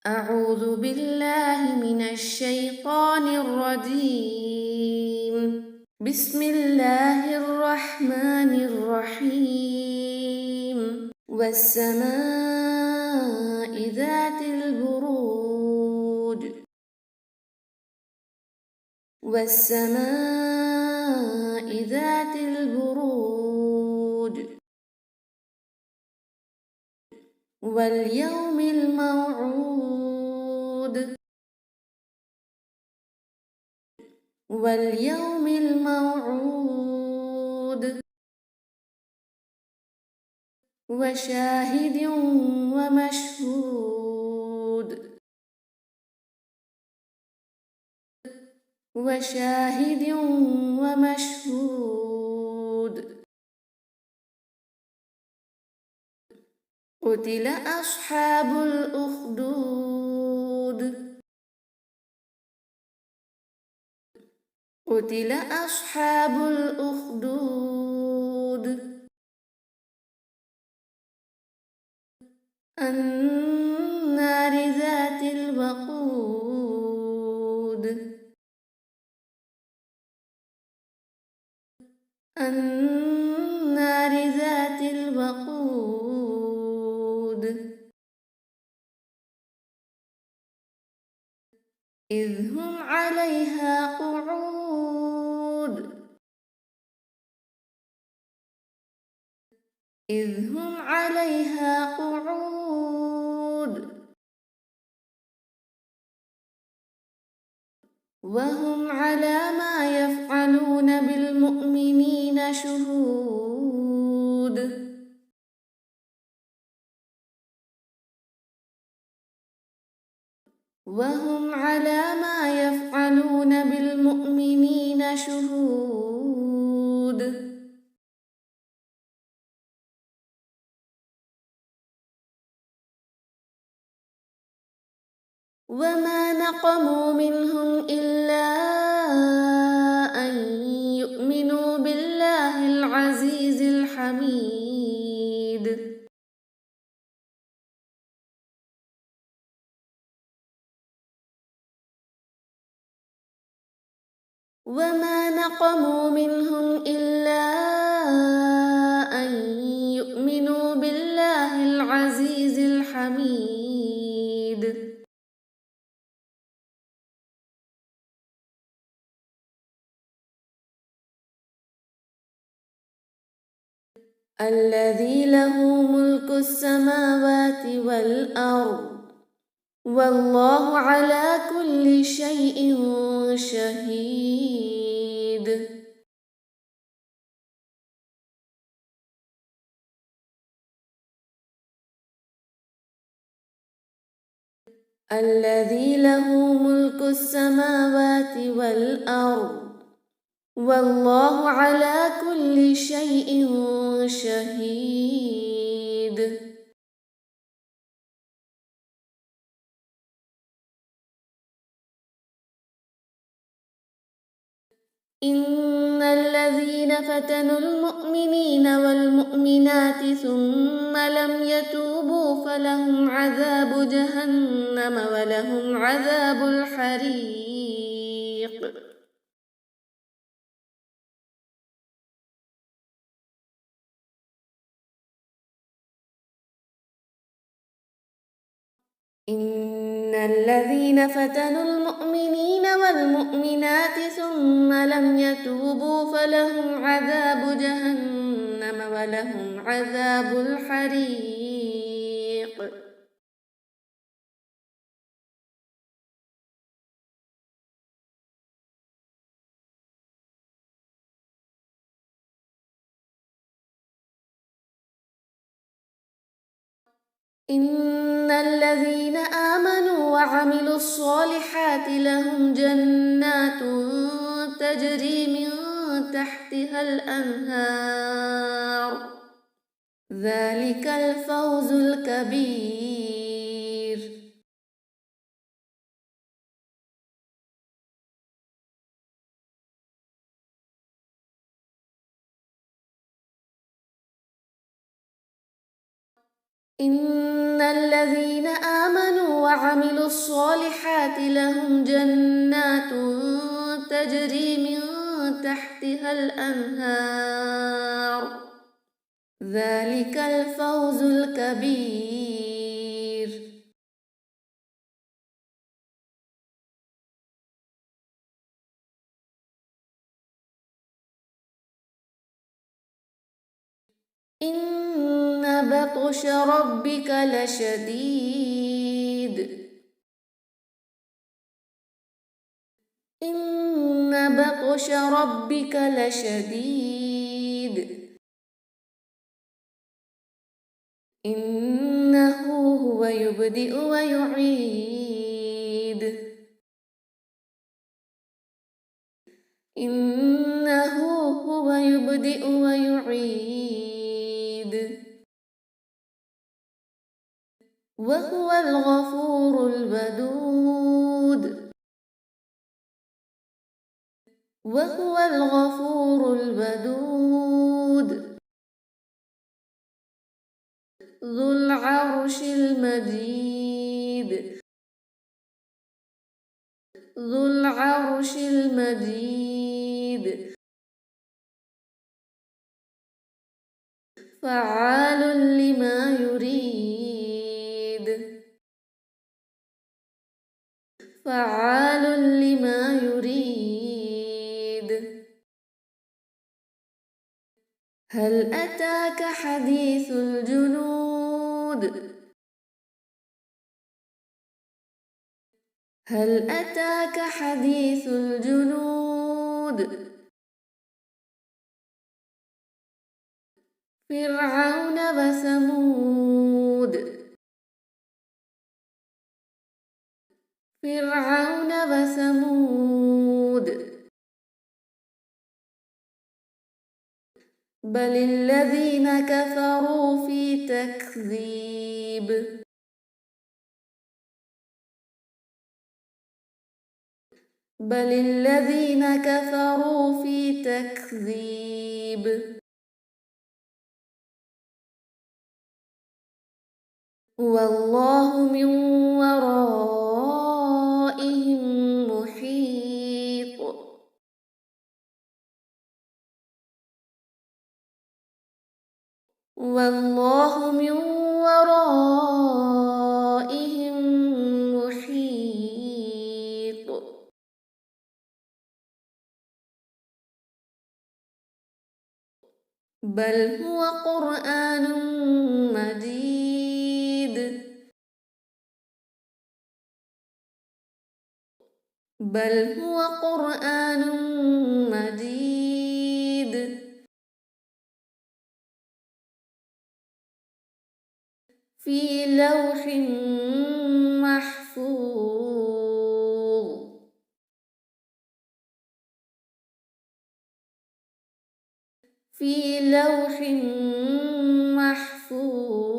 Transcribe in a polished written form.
أعوذ بالله من الشيطان الرجيم. بسم الله الرحمن الرحيم. والسماء ذات البروج والسماء ذات البروج واليوم الموعود واليوم الموعود وشاهد ومشهود وشاهد ومشهود قتل أصحاب الأخدود قتل أصحاب الأخدود النار ذات الوقود النار ذات الوقود إذ هم عليها قعود إذ هم عليها قعود وهم على ما يفعلون بالمؤمنين شهود وهم على ما يفعلون بالمؤمنين شهود وما نقموا منهم إلا أن يؤمنوا بالله العزيز الحميد وما نقموا منهم إلا أن يؤمنوا بالله العزيز الحميد الذي له ملك السماوات والأرض والله على كل شيء شهيد الذي له ملك السماوات والأرض والله على كل شيء شهيد إن الذين فتنوا المؤمنين والمؤمنات ثم لم يتوبوا فلهم عذاب جهنم ولهم عذاب الحريق إن الذين فتنوا المؤمنين والمؤمنات ثم لم يتوبوا فلهم عذاب جهنم ولهم عذاب الحريق إن الذين آمنوا وعملوا الصالحات لهم جنات تجري من تحتها الأنهار ذلك الفوز الكبير إن الذين آمنوا وعملوا الصالحات لهم جنات تجري من تحتها الأنهار ذلك الفوز الكبير. إن بطش ربك لشديد إن بطش ربك لشديد إنه هو يبدئ ويعيد إنه هو يبدئ ويعيد وهو الغفور الودود وهو الغفور الودود ذو العرش المجيد ذو العرش المجيد فعال لما يريد فعال لما يريد. هل أتاك حديث الجنود هل أتاك حديث الجنود فرعون وثمود فرعون وثمود بل الذين كفروا في تكذيب بل الذين كفروا في تكذيب والله من ورائهم محيط والله من ورائهم محيط. بل هو قرآن مجيد بل هو قرآن مجيد في لوح محفوظ في لوح محفوظ.